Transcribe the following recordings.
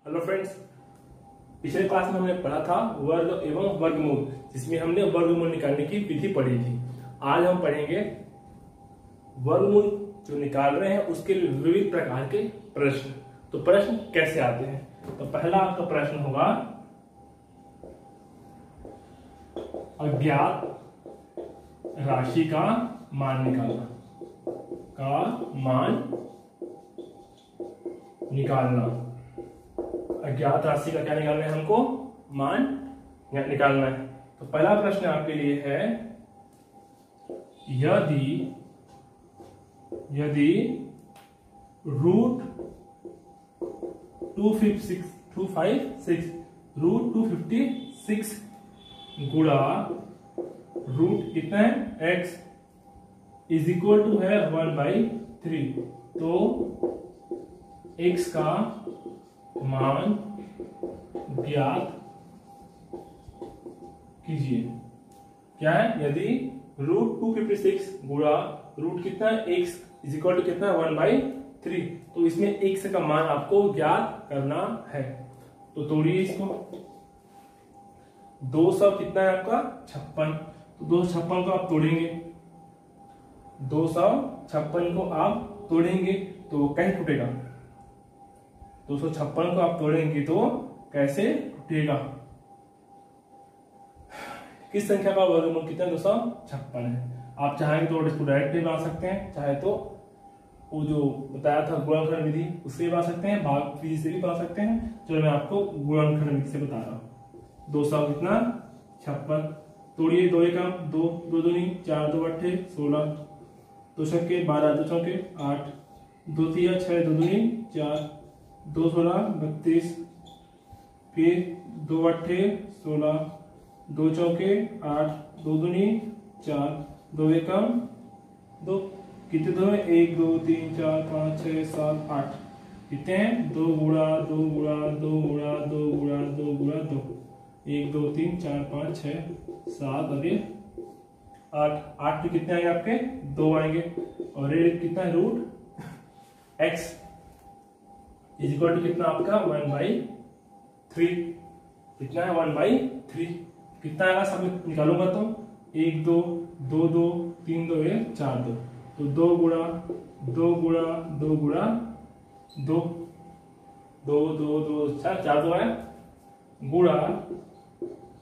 Hello friends, पिछले class में हमने पढ़ा था वर्ग एवं वर्गमूल, जिसमें हमने वर्गमूल निकालने की विधि पढ़ी थी। आज हम पढ़ेंगे वर्गमूल जो निकाल रहे हैं उसके विविध प्रकार के प्रश्न। तो प्रश्न कैसे आते हैं? तो पहला आपका प्रश्न होगा अज्ञात राशि का मान निकालना। अज्ञात राशि का क्या निकालना है? हमको मान निकालना है। तो पहला प्रश्न आपके लिए है, यदि रूट 256 गुणा रूट कितना है x इज इक्वल टू है 1/3, तो x का मान ज्ञात कीजिए। क्या है? यदि रूट 256 गुणा रूट कितना है x इज इक्वल टू कितना है 1/3, तो इसमें x का मान आपको ज्ञात करना है। तो तोड़िए इसको। 200 कितना है आपका 56, तो 256 को आप तोड़ेंगे। 256 को आप तोड़ेंगे तो कैसे टूटेगा? 256 को आप तोड़ेंगे तो कैसे टूटेगा? किस संख्या का वर्गमूल कितना? 256 है। आप चाहेंगे तो इसको डायरेक्ट भी बना सकते हैं, चाहे तो वो जो बताया था गुणनखंड विधि उससे भी बना सकते हैं, भाग विधि से भी बना सकते हैं। चलो मैं आपको गुणनखंड विधि से बता रहा हूँ। 200 कितना 56, तोड़िए। 2 एकम 2, 2 दूनी 4, 2 अट्ठे 16, 2 छक्के 12, 2 चौके 8, 2 तिया 6, 2 दूनी 4, 2 16 32, फिर 2 अट्ठे 16, 2 चौके 8, 2 दूनी 4, 2 एकम 2, कितने दो है? 1 2 3 4 5 6 7 8, कितने हैं? 2 गुणा 2 गुणा 2 गुणा 2 गुणा 2 गुणा 2, 1 2 3 4 5 6 7 और ये 8 पे कितने आएंगे आपके? 2 आएंगे। और ये कितना है? Root x is equal to कितना आपका 1/3। कितना है? 1/3। कितना आएगा? सब निकालूंगा तो 1 2 2 2 3 2 4 2, तो 2 गुणा 2 गुणा 2 गुणा 2 2 2 2 4 2 है, गुणा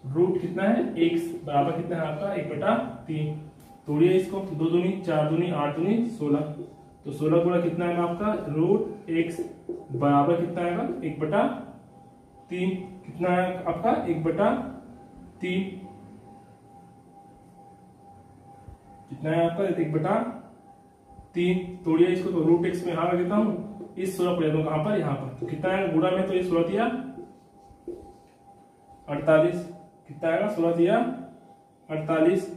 रूट कितना है? x बराबर कितना है आपका 1/3। तोड़िए इसको। 2 दूनी 4 दूनी 8 दूनी 16, तो 16 गुणा कितना है आपका? रूट x बराबर कितना आएगा? 1/3। कितना है आपका? 1/3। कितना है आपका? 1/3। तोड़िए इसको। तो रूट x में यहां रख देता हूं, इस 16 को ले दूंगा कहां पर? यहां पर। तो कितना है गुणा में? तो ये 16 दिया 48, कितना आएगा? 16 दिया 48,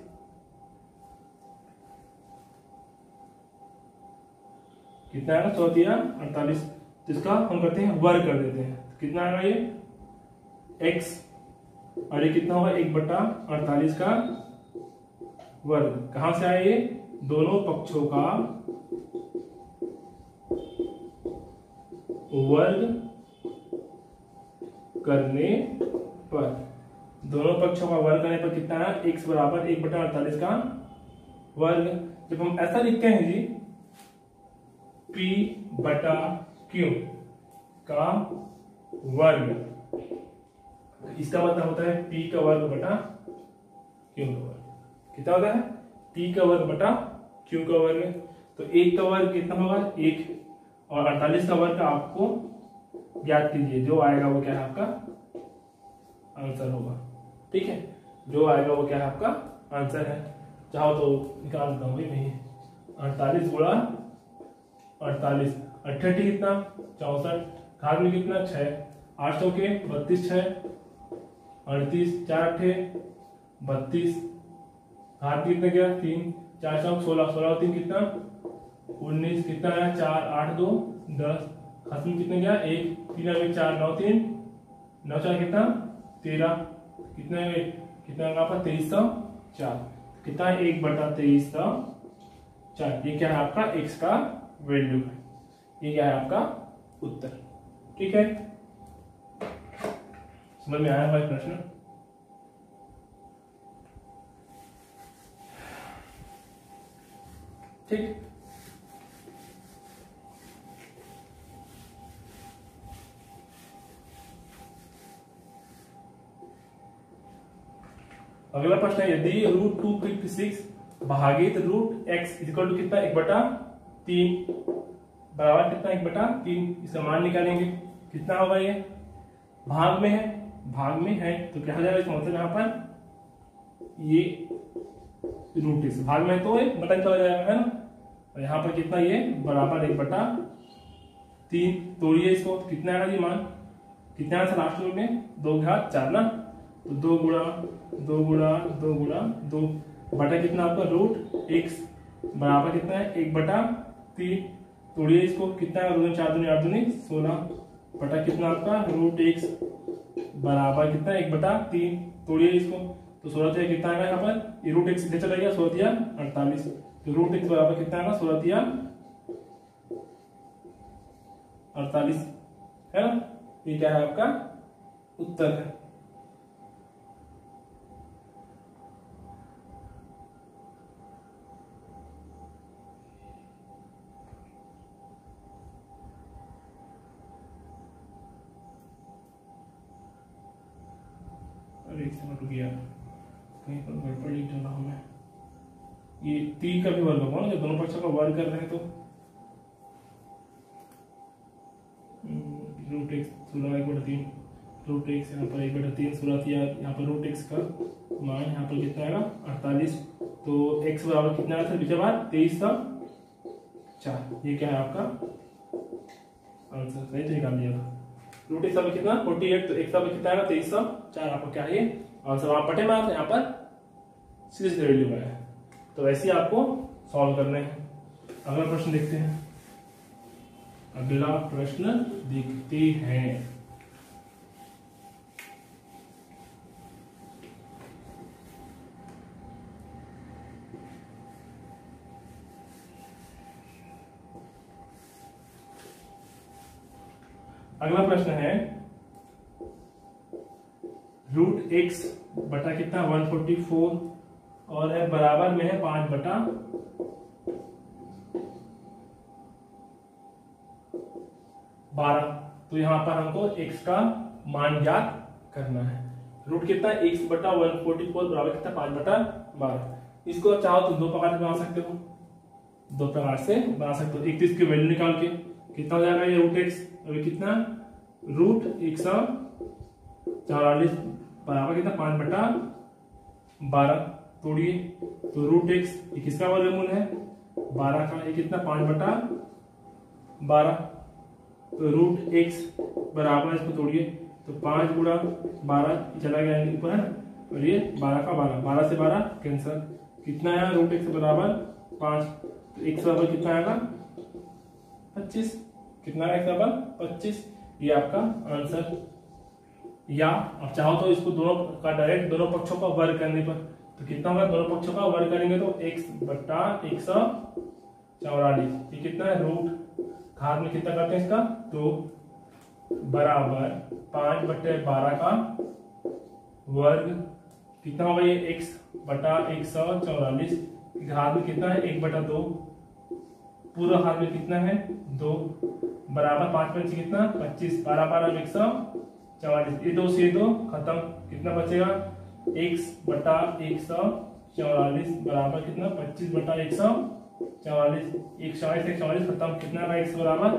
कितना आएगा? 16 दिया 48। तो इसका हम करते हैं वर्ग कर देते हैं। तो कितना आएगा ये x, और ये कितना होगा? 1/48 का वर्ग। कहां से आए? ये दोनों पक्षों का वर्ग करने पर, दोनों पक्षों का वर्ग करने पर कितना है? x बराबर 1/48 का वर्ग। जब हम ऐसा लिखते हैं जी, p/q का वर्ग, इसका मतलब होता है p का वर्ग बटा q का वर्ग। कितना होता है? p का वर्ग बटा q का वर्ग। तो 1 का वर्ग कितना होगा? 1, और 48 का वर्ग आपको ज्ञात कीजिए। जो आएगा वो क्या है? आपका आंसर होगा। ठीक है, जो आएगा वो क्या है? आपका आंसर है। चाहो तो निकाल देता हूँ। नहीं, 48 गुणा 48, 68 कितना 64, घात में कितना 6, 8 चौके 32, 6 38, 4 अट्ठे 32, घात कितना गया 3, 4 चौक 16, 16 और 3 कितना 19, कितना आया 4 8 2 10, घात में कितना गया 1, 3 में 4 9 3 9 4 कितना 13, कितना है? कितना आपका 2304। कितना है? 1/2304। ये क्या है आपका? x का वैल्यू है। ये क्या है आपका उत्तर। ठीक है। समझ में आया भाई प्रश्न? ठीक, अगला प्रश्न है यदि √256 भागित √x इक्वल टू कितना 1/3 बराबर कितना 1/3, इसका मान निकालेंगे। कितना होगा ये? भाग में है, भाग में है तो क्या हो जाएगा इसका मतलब यहाँ पर ये √x भाग में तो एक बटन चला जाएगा, है ना। और यहाँ पर कितना ये बराबर 1/3, तोड़िए इसको तो कितना आएगा ये मान, कितना आया लास्ट में 2 घात 4 ना, तो 2 गुणा 2 गुणा 2 गुणा 2 बटा कितना आपका √x बराबर कितना है 1/3, तोड़िए इसको कितना है 2 4 2 8 2 16 बटा कितना आपका √x बराबर कितना है 1/3, तोड़िए इसको तो 16 से कितना आएगा यहाँ पर ये √x इधर चला गया 16 48, तो √x बराबर कितना आएगा 16 48, है ना। ये क्या है आपका उत्तर है। एक सेकंड रुक गया, कहीं पर गड़बड़ लिख डाला हूं मैं। ये 3 का भी वर्ग होगा ना, जब दोनों पक्षों का वर्ग कर रहे हैं तो √x 16 √x यहाँ पर 1/3 16 यहाँ पर √x का मान यहाँ पर कितना आएगा 48, तो x बराबर कितना आया था बीच बार 23/4, ये क्या है आपका आंसर, सही तो निकाल दिया था। √x का कितना 48, तो x का कितना आएगा 23/4, आपको क्या है आंसर। आप पटे में आप यहाँ पर सीधे सीधे वैल्यू है, तो वैसे ही आपको सॉल्व करने हैं। अगला प्रश्न देखते हैं। अगला प्रश्न देखते हैं। अगला प्रश्न है √x बटा कितना 144 और है बराबर में है 5/12, तो यहाँ पर हमको x का मान ज्ञात करना है। रूट कितना x बटा 144 बराबर कितना 5/12। इसको चाहो तो 2 प्रकार से बना सकते हो, 2 प्रकार से बना सकते हो। एक तो इसकी वैल्यू निकाल के कितना हो जाएगा ये √x, अभी कितना √144 बराबर कितना 5/12, तोड़िए तो √x ये किसका वर्गमूल है 12 का, ये कितना 5/12, तो √x बराबर इसको तोड़िए तो 5 गुणा 12 चला गया ऊपर है ना, और ये 12 का 12 से 12 कैंसर, कितना आया √x बराबर 5, तो x बराबर कितना आएगा 25, कितना आएगा x बराबर 25, ये आपका आंसर। या आप चाहो तो इसको दोनों का डायरेक्ट दोनों पक्षों का वर्ग करने पर तो कितना होगा, दोनों पक्षों का वर्ग करेंगे तो x बटा 144, ये कितना है रूट घात में कितना करते हैं इसका, तो बराबर 5/12 का वर्ग कितना होगा ये x बटा 144, घात में कितना है 1/2, पूरा घात में कितना है 2, बराबर 5 कितना 25, 12 144, ये 2 से 2 खत्म, कितना बचेगा x बटा 144 बराबर कितना 25/144, 144 खत्म, कितना आएगा x बराबर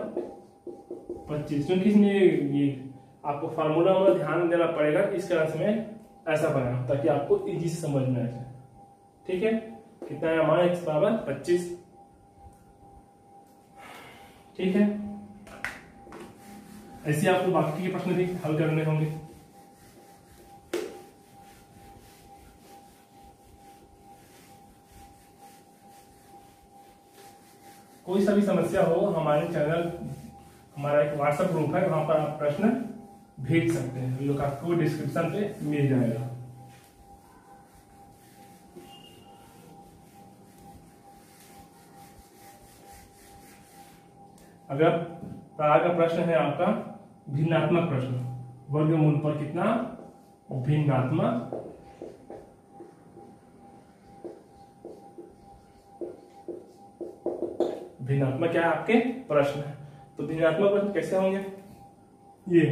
25। क्योंकि इसमें ये आपको फार्मूला में ध्यान देना पड़ेगा, इस तरह से मैं ऐसा बनाया ताकि आपको इजी से समझ में आ जाए। ठीक है, कितना है हमारा x बराबर 25। ठीक है, ऐसे आपको बाकी के प्रश्न भी हल करने होंगे। कोई सा भी समस्या हो हमारे चैनल, हमारा एक व्हाट्सएप ग्रुप है, वहां पर आप प्रश्न भेज सकते हैं, जो आपको डिस्क्रिप्शन पे मिल जाएगा। अगर का प्रश्न है आपका भिन्नात्मक प्रश्न, वर्गमूल पर कितना भिन्नात्मक भिन्नात्मक क्या है आपके प्रश्न है। तो भिन्नात्मक प्रश्न कैसे होंगे, ये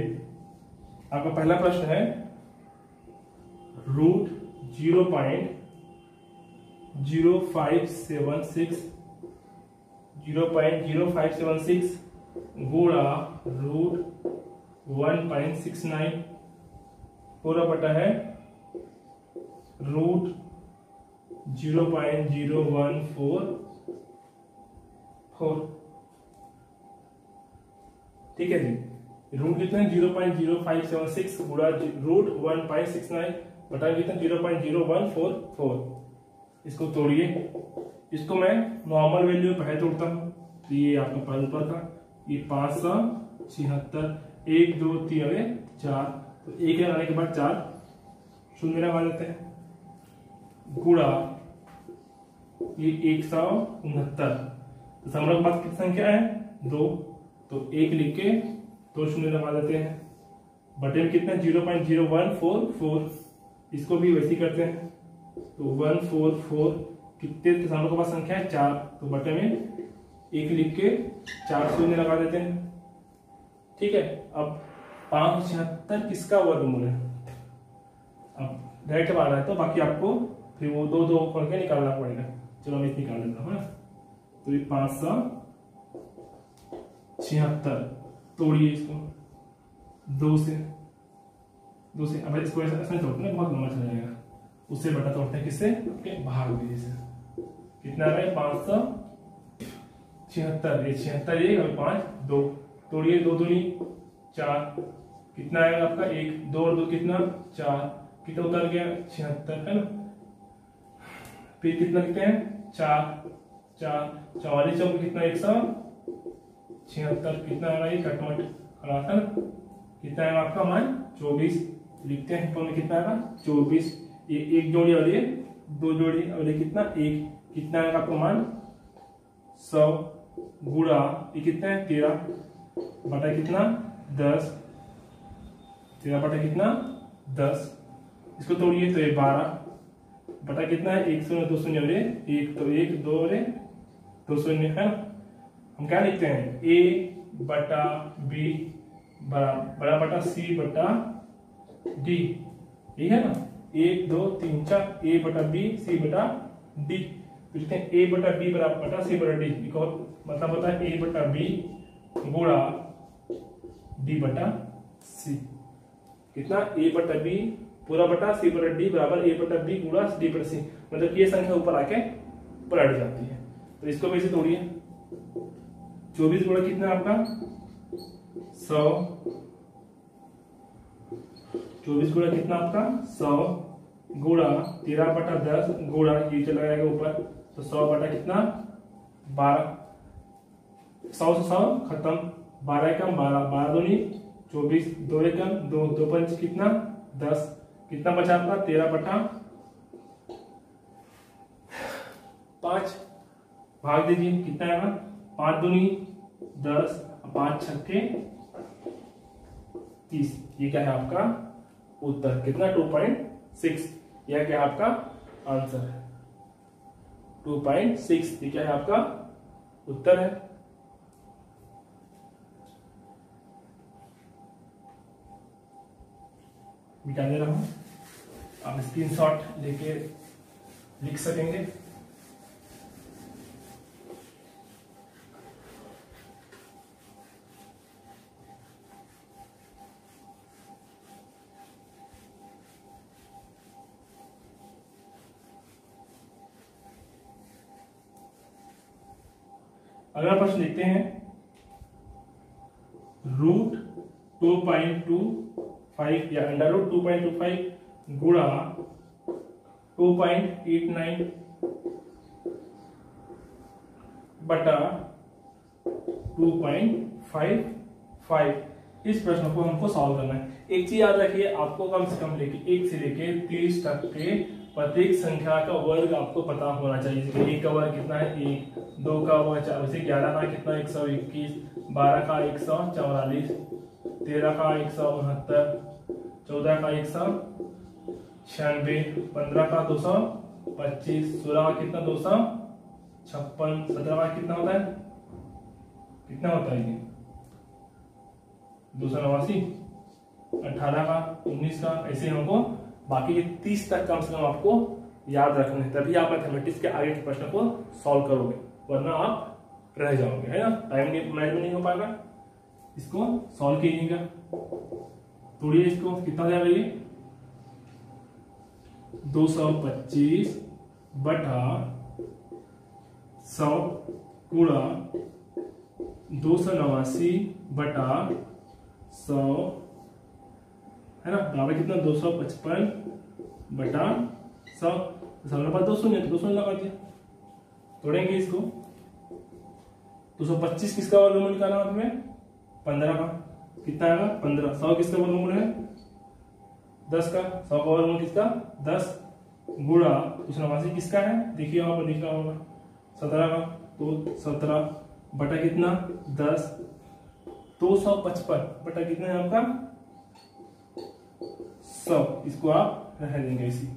आपका पहला प्रश्न है रूट 0.0576 गुणा रूट 1.69 पूरा बटा है रूट 0.0144। ठीक है जी, रूट कितना 0.0576 गुणा रूट 1.69 बटा कितना 0.0144। इसको तोड़िए, इसको मैं नॉर्मल वैल्यू पहले तोड़ता हूं। तो ये आपका पहले ऊपर का ये 576 1 2 3 अरे 4, तो एक लगाने के बाद 4 शून्य लगा देते हैं गुणा ये 169। तो समग्र पास कितनी संख्या है 2, तो 1 लिख के 2 शून्य लगा देते हैं बटे में कितना 0.0144। इसको भी वैसे ही करते हैं तो 144 कितने दशमलव के पास संख्या है 4, तो बटे में 1 लिख के 4 शून्य लगा देते हैं। ठीक है, अब 576 किसका वर्गमूल है, अब डायरेक्ट आ रहा है तो बाकी आपको फिर वो दो दो करके निकालना पड़ेगा। चलो मैं निकाल देता हूँ ना, तो ये 576 तोड़िए इसको 2 से अब इसको ऐसा तोड़ते हैं बहुत लंबा चला जाएगा, उससे बटा तोड़ते हैं किससे के भाग दीजिए से कितना आ रहा है 576 ये 76 ये और 5 2 तोड़िए 2 दूनी 4 कितना आएगा आपका 1 2 और 2 कितना 4 कितना उतर गया 76 है ना। फिर कितना लिखते हैं 4 4 44 चौक कितना 176 कितना आ रहा है कटमट खड़ा था ना, कितना आएगा आपका मान 24 लिखते हैं में कितना आएगा 24। ये 1 जोड़ी और ये 2 जोड़ी और ये कितना 1 कितना आएगा आपका मान 100 गुणा ये कितना है 13 बटा कितना 10 13 बटा कितना 10। इसको तोड़िए तो ये 12 बटा कितना है 1 शून्य 2 शून्य और 1 तो 1 2 और 2 शून्य है ना। हम क्या लिखते हैं a बटा b बड़ा बटा c बटा d, ये है ना 1 2 3 4 a बटा b c बटा d। लिखते हैं a बटा b बटा c बटा d, मतलब होता है a बटा b गुणा d बटा c। कितना a बटा b पूरा बटा c बटा d बराबर a बटा b गुणा d बटा c, मतलब ये संख्या ऊपर आके पलट जाती है। तो इसको वैसे तोड़िए 24 गुणा कितना आपका 100 24 गुणा कितना आपका 100 गुणा 13 बटा 10 गुणा ये चला जाएगा ऊपर तो 100 बटा कितना 12 100 से 100 खत्म 12 कम 12 12 दूनी 24 2 कम 2 2 पंच कितना 10 कितना बचा आपका 13 बटा 5 भाग दीजिए कितना आएगा 5 दूनी 10 5 छक्के 30। ये क्या है आपका उत्तर कितना 2.6, यह क्या है आपका आंसर है 2.6, ये क्या है आपका उत्तर है। मिटा दे रहा हूं, आप स्क्रीनशॉट लेके लिख सकेंगे। अगला प्रश्न लिखते हैं रूट 2.25 या अंडर रूट 2.25 गुणा 2.89 बटा 2.55। इस प्रश्न को हमको सॉल्व करना है। एक चीज याद रखिए, आपको कम से कम लेके 1 से लेके 30 तक के प्रत्येक संख्या का वर्ग आपको पता होना चाहिए। जैसे 1 का वर्ग कितना है 1, 2 का वर्ग 4, वैसे 11 का कितना 121, 12 का 144, 13 का 169, 14 का 196, 15 का 225, 16 का कितना 256, 17 का कितना होता है, कितना होता है ये 289, 18 का 19 का, ऐसे हमको बाकी के 30 तक कम से कम आपको याद रखना है, तभी आप मैथमेटिक्स के आगे के प्रश्न को सॉल्व करोगे, वरना आप रह जाओगे, है ना, टाइम मैनेजमेंट नहीं हो पाएगा। इसको सॉल्व कीजिएगा, तोड़िए इसको, कितना जाएगा ये 225 बटा 100 गुणा 289 बटा 100, है ना, बराबर कितना 255 बटा 100, हमारे पास 200 है तो 200 लगा दिया। तोड़ेंगे इसको, 225 किसका वर्गमूल निकाला आपने 15 का, कितना आएगा 15, 100 किसका वर्गमूल है 10 का, 100 का वर्गमूल किसका 10 गुणा 289 किसका है, देखिए वहां पर लिख रहा होगा 17 का, तो 17 बटा कितना 10, 255 बटा कितना है आपका 100, इसको आप रह देंगे इसी,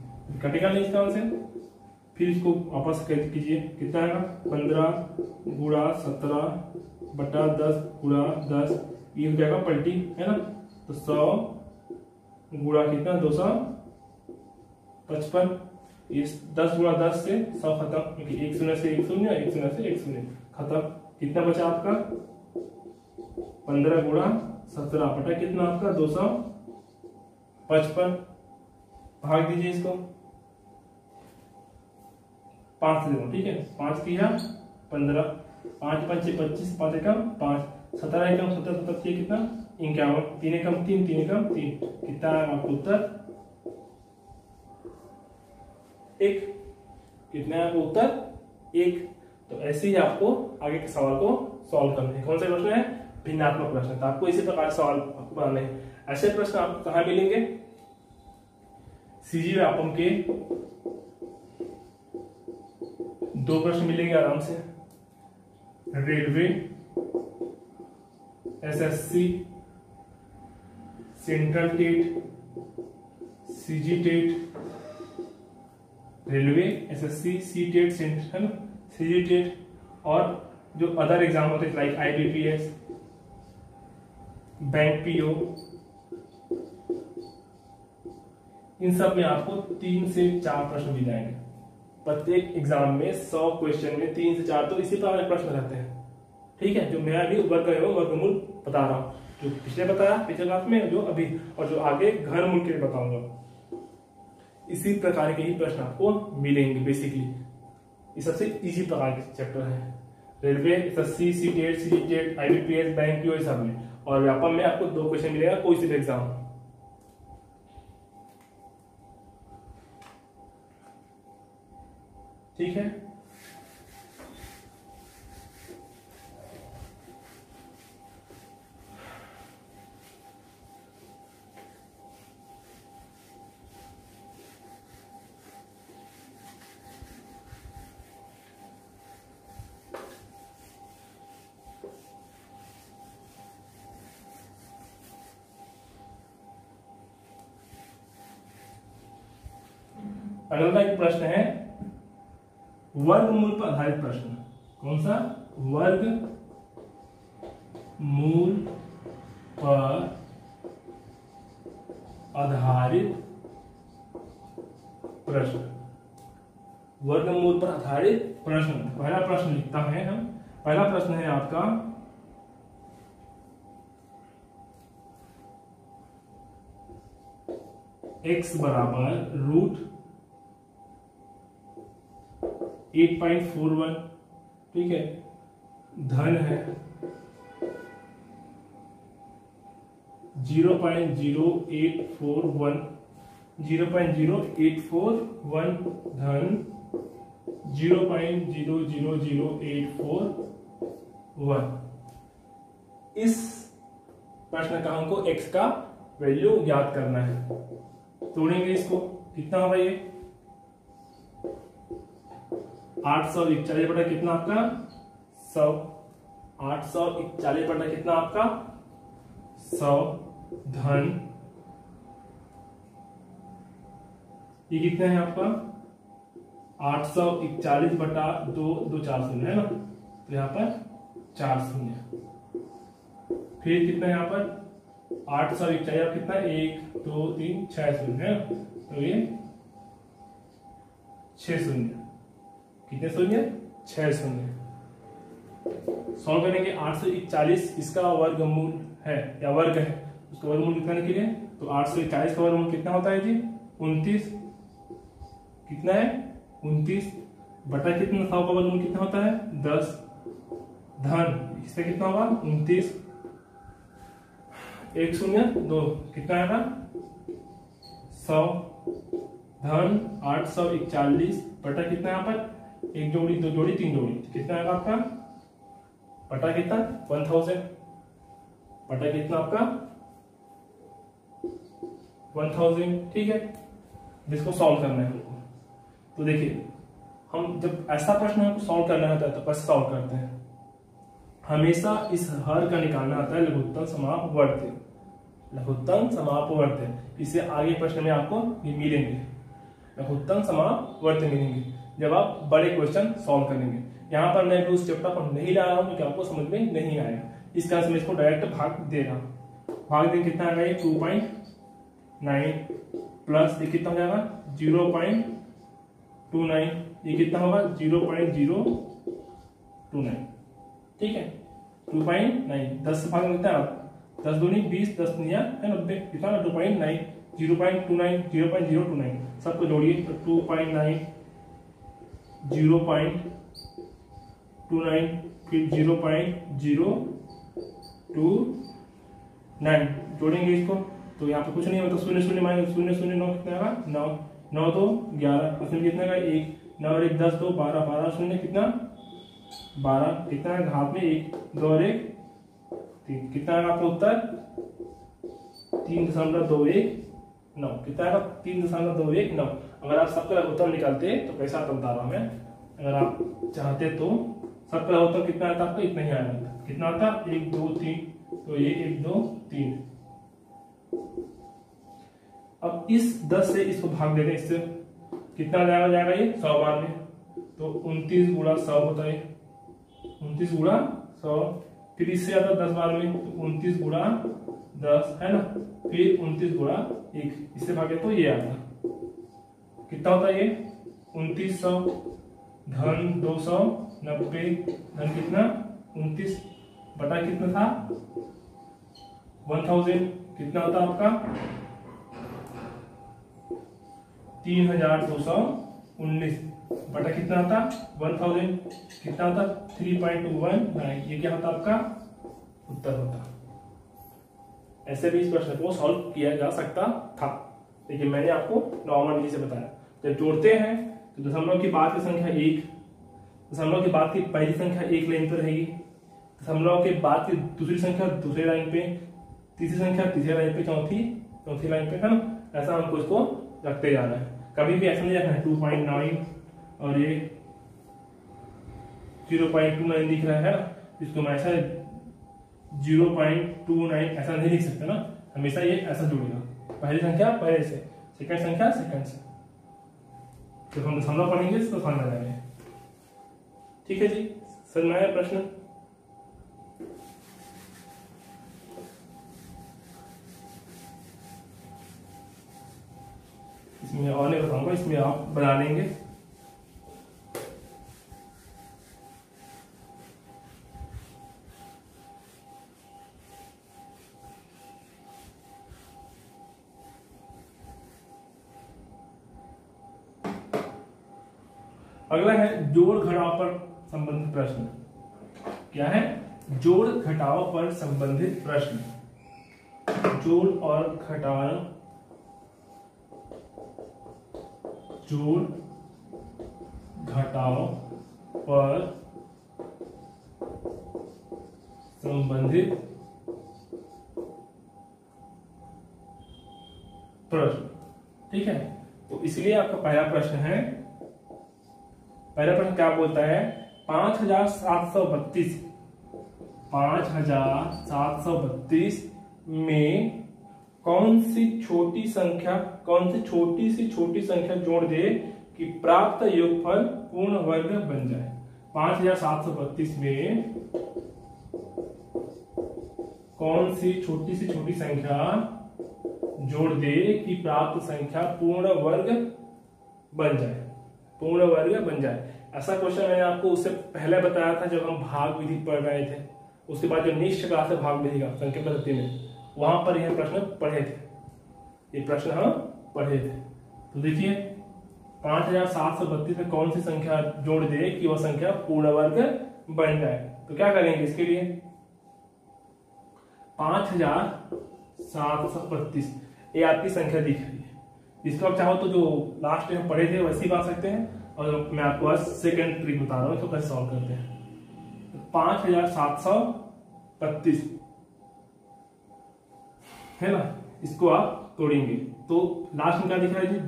कटेगा नहीं इसका से, फिर इसको वापस कीजिए, कितना आएगा 15 गुणा 17 बटा 10 गुणा 10, ये हो जाएगा पलटी, है ना, तो 100 गुणा कितना 255, ये 10 गुणा 10 से 100 खत्म, क्योंकि 1 शून्य से 1 शून्य, 1 शून्य से 1 शून्य खत्म, कितना बचा आपका 15 गुणा 17 बटा कितना आपका 255, भाग दीजिए इसको 5 से देखो, ठीक है, 5 किया 15, 5 5 25, 5 एकम 5, 17 एकम 17, 17 कितना 51, 3 एकम 3, 3 एकम 3, कितना है आपको उत्तर 1, कितना है आपको उत्तर 1। तो ऐसे ही आपको आगे के सवाल को सॉल्व करना है। कौन सा प्रश्न है, भिन्नात्मक प्रश्न, तो आपको इसी प्रकार सवाल आपको बनाने हैं। ऐसे प्रश्न आपको कहाँ मिलेंगे, सीजी व्यापम के 2 प्रश्न मिलेंगे आराम से, railway, SSC, central TET, CG TET, railway, SSC, C TET, central, CG TET, और जो अदर एग्जाम होते हैं लाइक आईबीपीएस, बैंक पीओ, इन सब में आपको 3 से 4 प्रश्न मिल जाएंगे। प्रत्येक एग्जाम में 100 क्वेश्चन में 3 से 4 तो इसी प्रकार के प्रश्न रहते हैं, ठीक है, जो मैं अभी वर्गमूल बता रहा हूँ, जो पिछले बताया पिछले क्लास में, जो अभी, और जो आगे घनमूल के लिए बताऊंगा, इसी प्रकार के ही प्रश्न आपको मिलेंगे। बेसिकली ये सबसे इजी प्रकार के चैप्टर है, railway, SSC, C TET, C TET, IBPS, bank PO, सब में, और व्यापम में आपको 2 क्वेश्चन मिलेगा कोई सी भी एग्जाम, ठीक है। अगला एक प्रश्न है वर्गमूल पर आधारित प्रश्न। कौन सा, वर्गमूल पर आधारित प्रश्न, वर्गमूल पर आधारित प्रश्न। पहला प्रश्न लिखता है हम, पहला प्रश्न है आपका x बराबर √8.41, ठीक है, धन है 0.0841, 0.0841 धन 0.000841। इस प्रश्न का हमको x का वैल्यू ज्ञात करना है। तोड़ेंगे इसको, कितना होगा ये 841 बटा कितना आपका 100, 841 बटा कितना आपका 100 धन ये कितना है आपका 841 बटा 2, 2 4 शून्य है ना, तो यहाँ पर 4 शून्य। फिर कितना है यहाँ पर 841 कितना 1 2 3 6 शून्य है ना, तो ये 6 शून्य। कितने शून्य 6 शून्य। सॉल्व करेंगे 841 इसका वर्गमूल है या वर्ग है, उसका वर्गमूल निकालने के लिए तो 841 का वर्गमूल कितना होता है जी 29। कितना है 29 बटा कितना 100 का वर्गमूल कितना होता है 10 धन इससे कितना होगा 29 1 शून्य 2 कितना आएगा 100 धन 841 बटा कितना यहाँ पर 1 जोड़ी 2 जोड़ी 3 जोड़ी कितना आएगा आपका बटा कितना 1000 बटा कितना आपका 1000। ठीक है, जिसको सॉल्व करना है हमको। तो देखिए हम जब ऐसा प्रश्न हमको सॉल्व करना होता है तो कैसे सॉल्व करते हैं, हमेशा इस हर का निकालना आता है लघुत्तम समापवर्ती। लघुत्तम समापवर्ती इससे आगे प्रश्न में आपको ये मिलेंगे, लघुत्तम समापवर्ती मिलेंगे जब आप बड़े क्वेश्चन सॉल्व करेंगे। यहाँ पर मैं भी उस चैप्टर को नहीं ला रहा हूँ क्योंकि आपको समझ में नहीं आएगा, इस कारण से मैं इसको डायरेक्ट भाग दे रहा हूँ। भाग दें कितना आएगा ये 2.9 प्लस ये कितना हो जाएगा 0.29, ये कितना होगा 0.029। ठीक है 2.9 10 से भाग मिलता है 10 दूनी 20 10 निया है 90 कितना 2.9 0.29 0.029 सबको जोड़िए तो 2.9 0.29 फिर 0.029 जोड़ेंगे इसको तो यहाँ पे कुछ नहीं होता, शून्य शून्य माइनस शून्य शून्य 9 कितना आएगा 9 9 2 11 उसमें कितना आएगा 1 9 और 1 10 2 12 12 शून्य कितना 12 कितना है घात में 1 2 और 1 3 कितना आएगा आपका उत्तर 3.219 कितना आएगा 3.219। अगर आप सबका उत्तर निकालते तो कैसा आता बता रहा हूं मैं, अगर आप चाहते तो सबका उत्तर कितना आता आपको इतना ही आएगा, कितना आता 1 2 3 तो ये 1 2 3। अब इस 10 से इसको भाग देते हैं, इससे कितना जाएगा ये 100 बार में तो 29 गुणा 100 होता है 29 गुणा 100। फिर इससे आता 10 बार में तो 29 गुणा 10 है ना, फिर 29 गुणा 1 इससे भागे तो ये आता कितना होता है ये 2900 धन 290 धन कितना 29 बटा कितना था 1000 कितना होता आपका 3219 बटा कितना होता 1000 कितना होता 3.219। ये क्या होता आपका उत्तर होता। ऐसे भी इस प्रश्न को सॉल्व किया जा सकता था, लेकिन मैंने आपको नॉर्मल विधि से बताया। जब जोड़ते हैं तो दशमलव की बाद की संख्या 1, दशमलव के बाद की पहली संख्या एक लाइन पर रहेगी, दशमलव के बाद की दूसरी संख्या दूसरी लाइन पे, तीसरी संख्या तीसरी लाइन पे, चौथी लाइन पे है ना। ऐसा हमको इसको रखते जाना है, कभी भी ऐसा नहीं रखना है 2.9 और ये 0.29 दिख रहा है ना, इसको मैं ऐसा 0.29 ऐसा नहीं लिख सकते ना, हमेशा ये ऐसा जुड़ेगा, पहली संख्या पहले से, सेकंड संख्या सेकंड से। जब हम दशमलव पढ़ेंगे तो समझ आ जाएंगे। ठीक है जी, समझ में आया प्रश्न। इसमें और नहीं बताऊंगा, इसमें आप बना लेंगे। अगला है जोड़ घटाव पर संबंधित प्रश्न। क्या है? जोड़ घटाव पर संबंधित प्रश्न। जोड़ और घटाव, जोड़ घटाव पर संबंधित प्रश्न। ठीक है, तो इसलिए आपका पहला प्रश्न है, पहला प्रश्न क्या बोलता है? 5732 में कौन सी छोटी सी छोटी संख्या जोड़ दे कि प्राप्त योगफल पूर्ण वर्ग बन जाए। 5732 में कौन सी छोटी संख्या जोड़ दे कि प्राप्त संख्या पूर्ण वर्ग बन जाए। ऐसा क्वेश्चन मैंने आपको उससे पहले बताया था जब हम भाग विधि पढ़ रहे थे। उसके बाद जो नेक्स्ट क्लास है भाग विधि का संख्या पद्धति में, वहां पर यह प्रश्न पढ़े थे। तो देखिए 5732 में कौन सी संख्या जोड़ दे कि वह संख्या पूर्ण वर्ग बन जाए। तो क्या करेंगे इसके लिए, 5732 ये आपकी संख्या दिख रही है। इसको आप चाहो तो जो लास्ट में पढ़े थे वैसे ही बना सकते हैं, और मैं आपको आज सेकेंड ट्रिक बता रहा हूँ तो कैसे सॉल्व करते हैं। तो 5732 है ना, इसको आप तोड़ेंगे तो लास्ट में क्या दिख रहा है जी,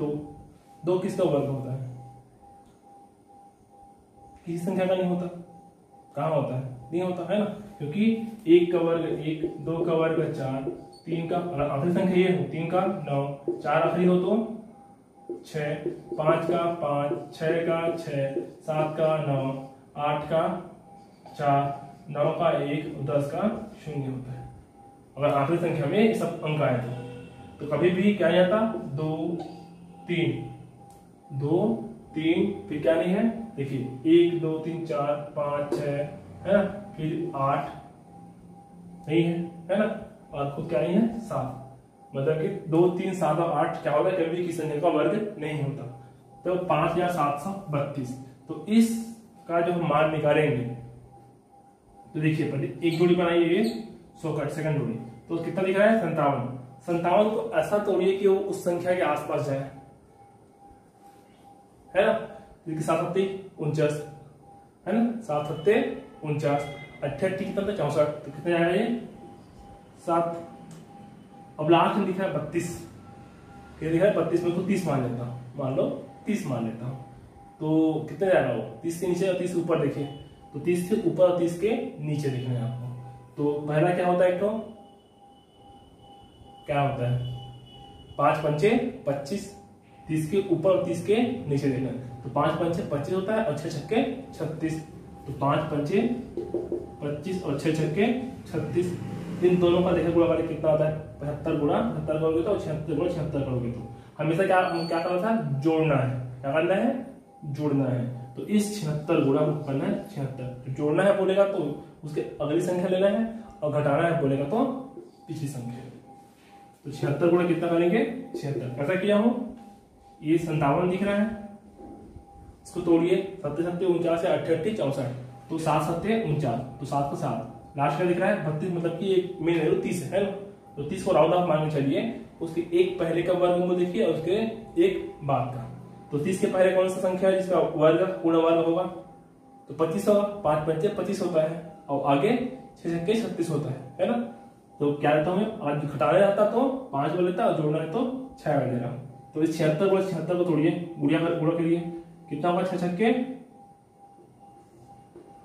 2 किसका वर्ग होता है, किसी संख्या का नहीं होता। कहाँ होता है, नहीं होता है ना, क्योंकि 1 का वर्ग 1, 2 का वर्ग 4, 3 का आखिरी संख्या ये हो 3 का 9, 4 आखिरी हो तो 6, 5 का 5, 6 का 6, 7 का 9, 8 का 4, 9 का 1 और 10 का 0 होता है। अगर आखिरी संख्या में ये सब अंक आए तो कभी भी क्या नहीं आता, 2 3 फिर क्या नहीं है, देखिए 1 2 3 4 5 6 है ना, फिर 8 नहीं है ना, और खुद क्या नहीं है 7। मतलब कि 2 3 7 और 8 क्या होगा, कभी भी किसी संख्या का वर्ग नहीं होता। तो 5732, तो इसका जो हम मान निकालेंगे तो देखिए पहले एक जोड़ी बनाइए 100 का, सेकंड जोड़ी तो कितना दिख रहा है 57 को ऐसा तोड़िए कि वो उस संख्या के आसपास जाए, है ना। 7 है ना, 7 49, 88 कितना था 64, तो कितने जाएगा ये 7। अब लास्ट में दिख रहा है 32, क्या दिख रहा है 32 में तो 30 मान लेता हूँ, मान लो 30 मान लेता हूँ, तो कितने जाएगा वो 30 के नीचे और 30 ऊपर। देखिए तो 30 से ऊपर और 30 के नीचे दिखना है आपको। तो पहला क्या होता है, एक तो क्या होता है 5 पंचे 25, 30 के ऊपर और 30 के नीचे देखना है। तो 5 पंचे 25 होता है और 6 छक्के 36, तो 5 पंचे 25 और 6 छक्के 36। इन दोनों का देखा गुणा करके कितना आता है 75 गुणा 75 करोगे तो 76 गुणा 76 करोगे तो हमेशा क्या करना था, जोड़ना है। क्या करना है, जोड़ना है। तो इस 76 गुणा को करना है 76, तो जोड़ना है बोलेगा तो उसके अगली संख्या लेना है, और घटाना है बोलेगा तो पिछली संख्या। तो 76 गुणा कितना करेंगे 76। कैसा किया हूं, ये 57 दिख रहा है, इसको तोड़िए 7 7 49 है 88 64, तो 7 7 49, तो 7 को 7, लास्ट का दिख रहा है 32, मतलब कि एक मेन है 30 है ना, तो 30 को राउंड ऑफ मान के चलिए, उसके एक पहले का वर्गमूल देखिए और उसके एक बाद का। तो 30 के पहले कौन सा संख्या है जिसका वर्ग पूर्ण वर्ग होगा, तो 25 होगा, 5 पंचे 25 होता है, और आगे 6 छक्के 36 होता है ना। तो क्या लेता हूँ, आज घटाना रहता तो 5 वाला लेता, और जोड़ना है तो 6 वाला ले रहा हूँ। तो इस 76 को तोड़िए, गुणा करिए, कितना होगा 6 छक्के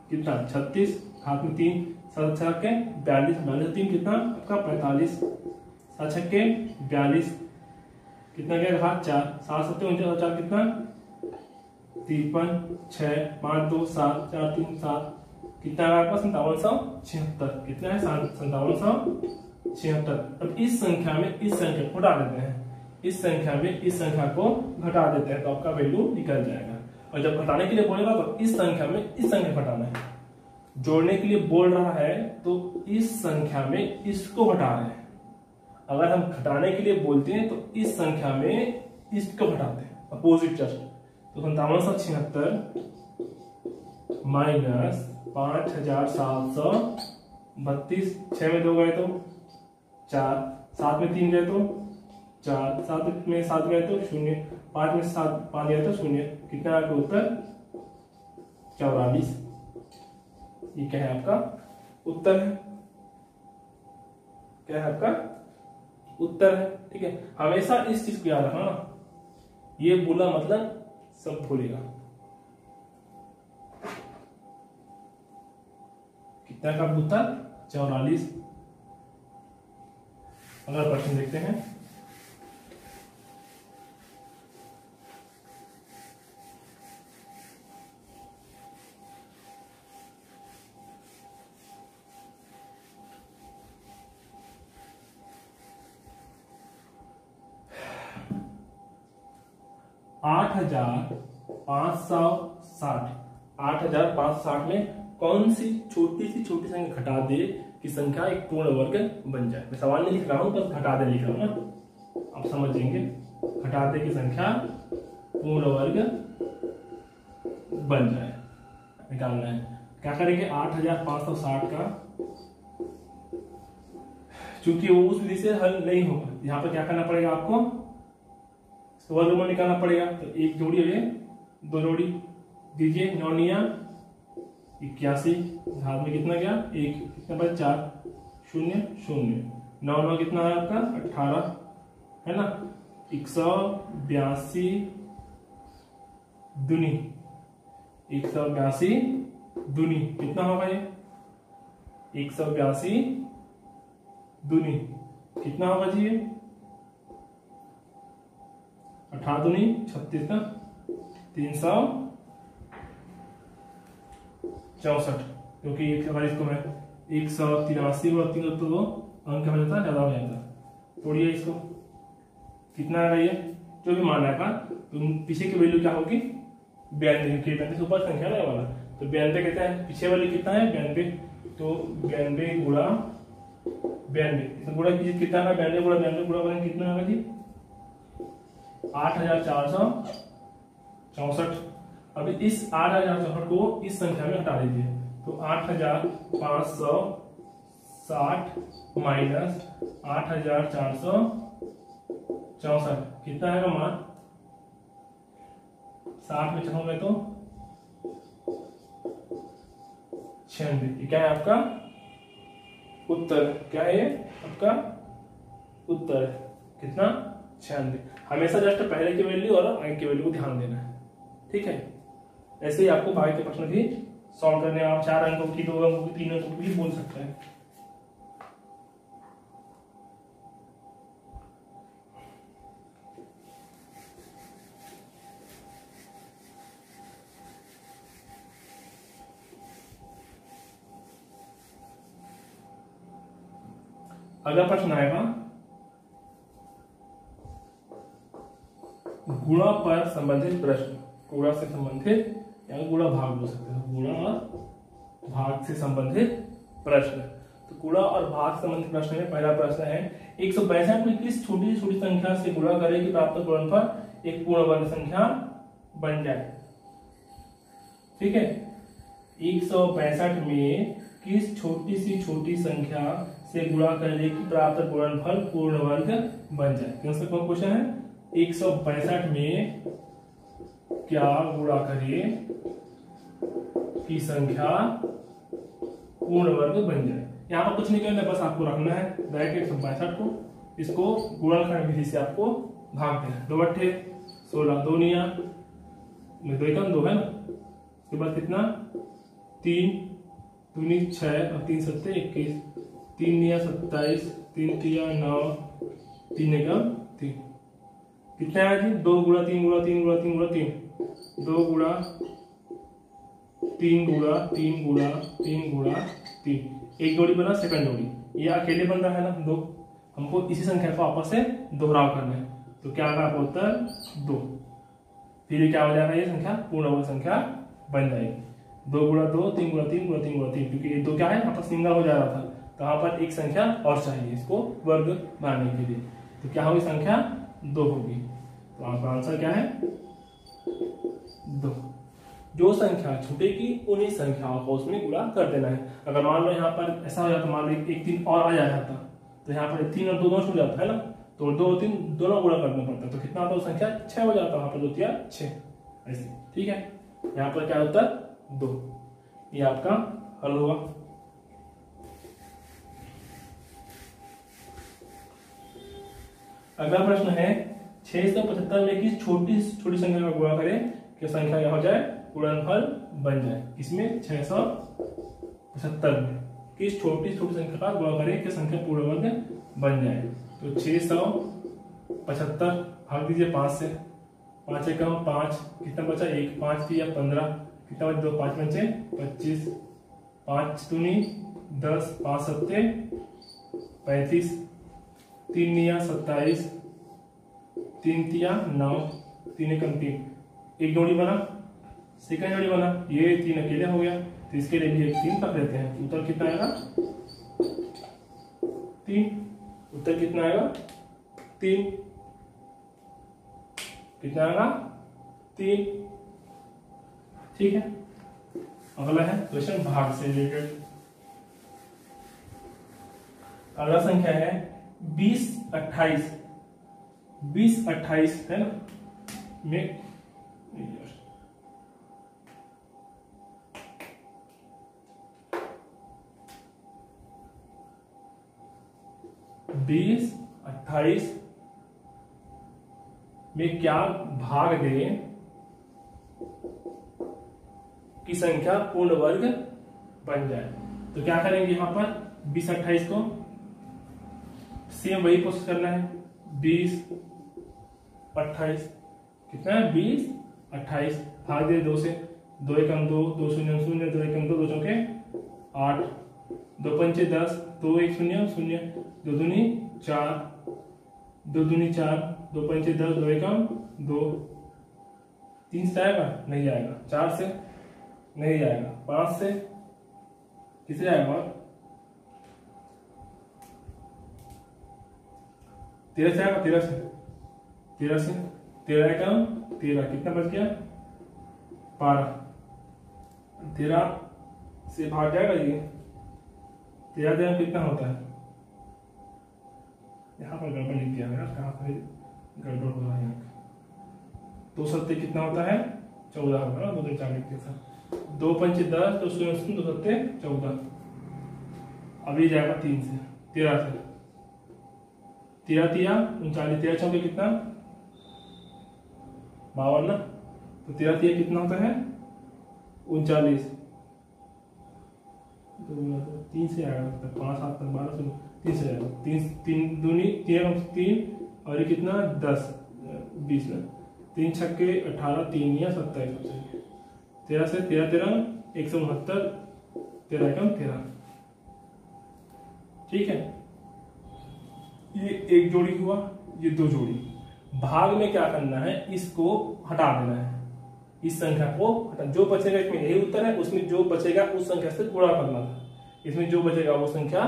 कितना 36, हाथ में 3, 7 छक्के 42, 42 3 कितना आपका 45, 7 छक्के 42, कितना गया हाथ 4, 7 7 49 4 कितना 53, 6 5 2 7 4 3 7, कितना है आपका 5776। कितना है 5776। अब इस संख्या में इस संख्या को डाल देते हैं, इस संख्या में इस संख्या को घटा देते हैं, तो आपका वैल्यू निकल जाएगा। और जब घटाने के लिए बोलेगा तो इस संख्या में इस संख्या घटाना है, जोड़ने के लिए बोल रहा है तो इस संख्या में इसको घटा रहे हैं। अगर हम घटाने के लिए बोलते हैं तो इस संख्या में इसको घटाते हैं, अपोजिट जस्ट। तो 5776 माइनस 5732, 6 में 2 गए तो 4, 7 में 3 गए तो 4, 7 में 7 गए तो 0, 5 में 7 5 गए तो 0, कितना आपका उत्तर 44। ये क्या है आपका उत्तर है, क्या है आपका उत्तर है। ठीक है, हमेशा इस चीज को याद रखना ना, ये बोला मतलब सब भूलेगा। कितना का उत्तर 44। अगला प्रश्न देखते हैं। आठ हजार 8,560 में कौन सी छोटी संख्या घटा दे कि संख्या एक पूर्ण वर्ग बन जाए। मैं सवाल नहीं लिख रहा हूं, बस घटा दे लिख रहा हूं ना, आप समझ जाएंगे। घटा दे की संख्या पूर्ण वर्ग बन जाए, निकालना है। क्या करेंगे, 8,560 का, चूंकि वो उस विधि से हल नहीं होगा, यहाँ पर क्या करना पड़ेगा आपको, वर्गमूल निकालना पड़ेगा। तो एक जोड़ी है, दो जोड़ी दीजिए, 9 निया 81, हाथ में कितना गया, एक, कितना बचा, 4, 0 0, 9 9 कितना है आपका 18 है ना। 182 दूनी, 182 दूनी कितना होगा ये, 182 दूनी कितना होगा जी, ये 18 दूनी 36 ना, 364, क्योंकि अगर इसको मैं 183 और 3 तो अंक में जाता ज्यादा हो जाता। तोड़िए इसको, कितना आ रही है, जो भी मान आएगा तो पीछे की वैल्यू क्या होगी, 92, क्योंकि 92 सुपर संख्या ना वाला, तो 92 कहते हैं, पीछे वाली कितना है 92, तो 92 गुणा 92, गुणा कीजिए कितना है, 92 गुणा 92 गुणा करेंगे कितना आएगा जी, 8,464। अब इस 8,464 को इस संख्या में हटा दीजिए, तो 8,560 माइनस 8,464 कितना है मान, 60 में चढ़ोगे तो 96। क्या है आपका उत्तर, क्या है आपका उत्तर, कितना 96। हमेशा जस्ट पहले की वैल्यू और आगे की वैल्यू को ध्यान देना है, ठीक है। ऐसे ही आपको बाकी के प्रश्न भी सॉल्व करने, आप 4 अंकों की, 2 अंकों की, 3 अंकों की बोल सकते हैं। अगला प्रश्न आएगा, गुणा पर संबंधित प्रश्न, गुणा से संबंधित या गुणा भाग बोल सकते हैं, गुणा और भाग से संबंधित प्रश्न। तो गुणा और भाग से संबंधित प्रश्न में पहला प्रश्न है, 162 में किस छोटी संख्या से गुणा करें कि प्राप्त गुणनफल एक पूर्ण वर्ग संख्या बन जाए। ठीक है, 162 में किस छोटी संख्या से गुणा करें कि प्राप्त गुणनफल पूर्ण वर्ग बन जाए। कौन क्वेश्चन है, 162 में क्या गुणा करें कि संख्या पूर्ण वर्ग बन जाए। यहाँ पर कुछ नहीं करना, बस आपको रखना है डायरेक्ट 162 को, इसको गुणनखंड विधि से आपको भाग देना है। 2 बट्टे 16, 2 निया 2 एकम 2 है ना, उसके बाद कितना 3 दूनी 6 और 3 सत्ते 21, 3 निया 27, 3 तिया 9, 3 एकम 3, कितना है जी 2 गुणा 3 गुणा 3 गुणा 3 गुणा 3, 2 गुणा 3 गुणा 3 गुणा 3 गुणा 3, एक जोड़ी बना सेकंड जोड़ी, ये अकेले बन रहा है ना 2, हमको इसी संख्या को आपस से दोहराव करना है। तो क्या आएगा आपका उत्तर 2, फिर ये क्या हो जाएगा, ये संख्या पूर्ण वर्ग संख्या बन जाएगी। 2 गुणा 2 3 गुणा 3 गुणा 3 गुणा 3, क्योंकि ये 2 क्या है आपस सिंगल हो जा रहा था, तो यहाँ पर एक संख्या और चाहिए इसको वर्ग बनाने के लिए, तो क्या होगी संख्या 2 होगी। तो आपका आंसर क्या है 2। जो संख्या छूटेगी उन्हीं संख्याओं को उसमें गुणा कर देना है। अगर मान लो यहाँ पर ऐसा हो जाता, मान लो एक 3 और आ जाता, तो यहाँ पर 3 और 2 दोनों छूट जाता है ना, तो 2 और 3 दोनों गुणा करना पड़ता, तो कितना आता है संख्या 6 हो जाता है, वहां पर 2 3 6 ऐसे। ठीक है, यहाँ पर क्या होता है 2, ये आपका हल हुआ। अगला प्रश्न है, 675 में किस छोटी संख्या का गुणा करें कि संख्या क्या हो जाए गुणनफल बन जाए। इसमें 675 में किस छोटी संख्या का गुणा करें कि संख्या पूर्ण वर्ग बन जाए। तो 675 भाग दीजिए 5 से, 5 एकम 5, कितना बचा 1, 5 या 15, कितना बचा 2, 5 पंचे 25, 5 दूनी 10, 5 सत्ते 35, 3 निया 27, 3 तिया 9, 3 एकम 3, एक जोड़ी बना, सेकंड जोड़ी बना, ये 3 अकेले हो गया, तो इसके लिए भी एक 3 रख लेते हैं। उत्तर कितना आएगा 3, उत्तर कितना आएगा 3, कितना आएगा 3। ठीक है, अगला है क्वेश्चन भाग से रिलेटेड। अगला संख्या है 20 28, 20 28 है ना में 20 28 में क्या भाग दे की संख्या पूर्ण वर्ग बन जाए। तो क्या करेंगे यहां पर 20 28 को सेम वही प्रोसेस करना है। 20 28 कितना है 20 28 भाग दे 2 से, 2 एकम 2, 2 शून्य 0, 2 एकम 2, 2 चौके 8, 2 पंचे 10, 2 1 0 0, 2 दूनी 4, 2 दूनी 4, 2 पंचे 10, 2 एकम 2, 3 से आएगा नहीं जाएगा, 4 से नहीं जाएगा, 5 से किसे जाएगा, 13 से आएगा, 13 से 13 एकम 13, कितना बच गया 12, 13 से भाग जाएगा ये, 13 कितना होता है, यहाँ पर गड़बड़ लिख दिया यार, कहाँ पर गड़बड़ हो रहा है यहाँ। 2 सत्ते कितना होता है 14 होगा ना, 2 दिन 4 लिख दिया था, 2 पंचे 10, 2 शून्य 2 सत्ते 14, अभी जाएगा 3 से 13 से, 13 तिया 39, 13 चौके कितना 52 ना, तो 13 तिया कितना होता है 39, 3 से आएगा, 5 7 12 3 से आएगा, 3 दूनी 3 और ये कितना 10 20 में 3 छक्के 18, 3 या 27, 13 से 13 13 169, 13 एकम 13। ठीक है, ये एक जोड़ी हुआ, ये 2 जोड़ी। भाग में क्या करना है, इसको हटा देना है, इस संख्या को हटा, जो बचेगा इसमें यही उत्तर है, उसमें जो बचेगा उस संख्या से गुणा करना था, इसमें जो बचेगा वो संख्या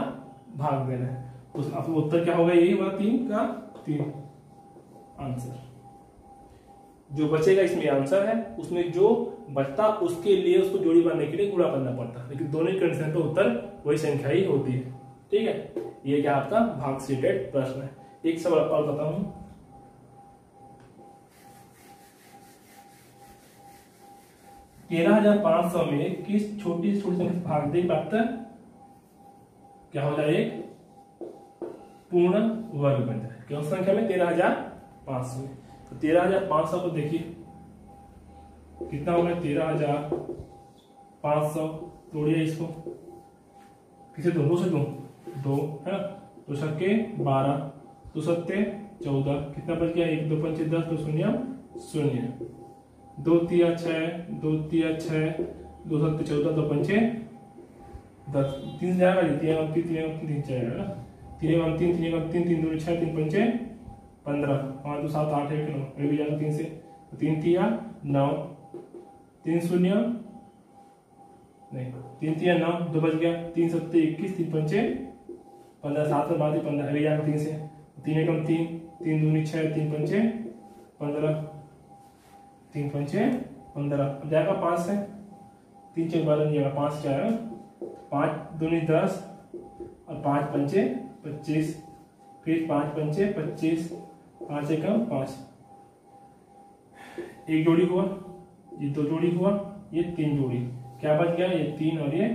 भाग देना है, उस आपका उत्तर क्या होगा, यही होगा 3 का 3 आंसर। जो बचेगा इसमें आंसर है, उसमें जो बचता उसके लिए उसको जोड़ी बनने के लिए गुणा करना पड़ता है, लेकिन दोनों कंडीशन पे उत्तर वही संख्या ही होती है। ठीक है, ये क्या आपका भाग से रिलेटेड प्रश्न है। एक सवाल और बताता हूं, $13,500 में किस छोटी से छोटी संख्या भाग दे प्राप्त क्या हो जाए, एक पूर्ण वर्ग बन जाए। कौन सी संख्या में 13,500 में, तो 13,500 को देखिए कितना होगा, 13,500 तोड़िए इसको, किसे दो से दो है ना, 2 छक्के 12, 2 सत्ते 14, कितना बच गया 1 2 पंचे 10, 2 शून्य 0, 2 तिया 6, 2 तिया 6, 2 सत्ते 14, 2 पंचे 10, 3 से जाएगा, 3 3 जाएगा ना, 3 3 3 3 3 2 6, 3 पंचे 15, 5 2 7 8 1 9, ये भी जाएगा 3 से, 3 तिया 9, 3 शून्य नहीं, 3 तिया 9, 2 बच गया, 3 सत्ते 21, 3 पंचे 15, 7 बाद 15, अभी जाएगा 3 से, 3 एकम 3, 3 दूनी 6, 3 पंचे 15, 3 पंचे 15, अब जाएगा 5 से, 3 6 12 नहीं जाएगा, 5 से आएगा, 5 दूनी 10 और 5 पंचे 25, फिर 5 पंचे 25, 5 एकम 5, एक जोड़ी हुआ, ये 2 जोड़ी हुआ, ये 3 जोड़ी, क्या बच गया, ये 3 और ये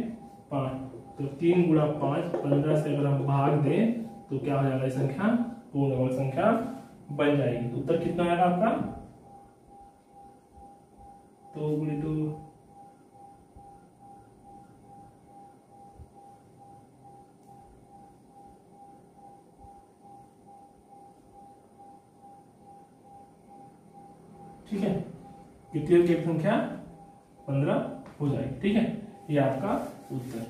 5, तो 3 गुणा 5 15 से अगर हम भाग दें तो क्या हो जाएगा, संख्या पूर्ण वर्ग संख्या बन जाएगी। तो उत्तर कितना आएगा आपका, 2 गुणे 2 2 ठीक है, कितनी होगी एक संख्या 15 हो जाएगी। ठीक है, ये आपका उत्तर।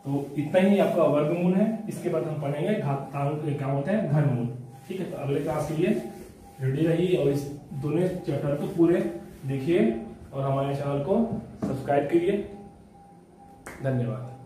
तो इतना ही आपका वर्गमूल है। इसके बाद हम पढ़ेंगे घातांक क्या होता है, घनमूल। ठीक है, तो अगले क्लास के लिए रेडी रहिए और इस दोनों चैप्टर को पूरे देखिए और हमारे चैनल को सब्सक्राइब करिए। धन्यवाद।